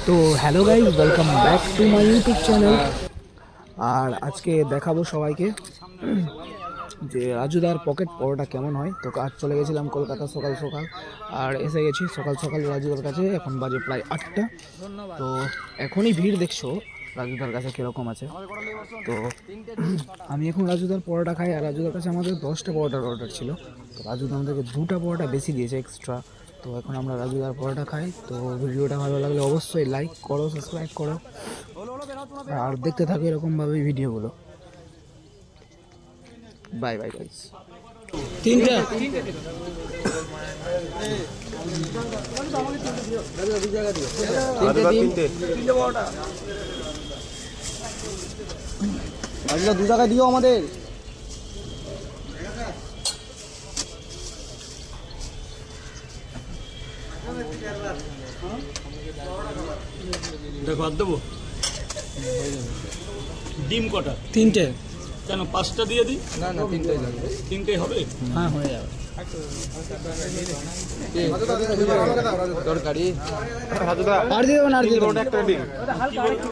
তো hello guys, welcome back to my YouTube channel. আর আজকে দেখাবো সবাইকে যে রাজুদার পকেট পরোটা কেমন হয়। তো আজ চলে গেছিলাম কলকাতা সকাল সকাল, আর এসে গেছি সকাল সকাল রাজুদার কাছে। এখন বাজে প্রায় 8টা। তো এখনই ভিড় দেখছো রাজুদার কাছে কীরকম আছে। তো আমি এখন রাজুদার পরোটা খাই, আর রাজুদার কাছে আমাদের 10টা পরোটার অর্ডার ছিল। তো রাজুদা আমাদেরকে 2টা পরোটা বেশি দিয়েছে এক্সট্রা। তো এখন আমরা রাজুদার পরোটা খাই। তো ভিডিওটা ভালো লাগলে অবশ্যই লাইক করো, সাবস্ক্রাইব করো, আর দেখতে থাকো এরকমভাবে ভিডিওগুলো। Bye bye guys. তিনটা দু টাকা দিও আমাদের। দেখো আর দেবো ডিম কটা? তিনটে। কেন 5টা দিয়ে দিই? না না, তিনটেই লাগবে। তিনটেই হবে? হ্যাঁ, হয়ে যাবে। দরকারি আর দিয়ে দেবেন, আর দিয়ে দেবেন।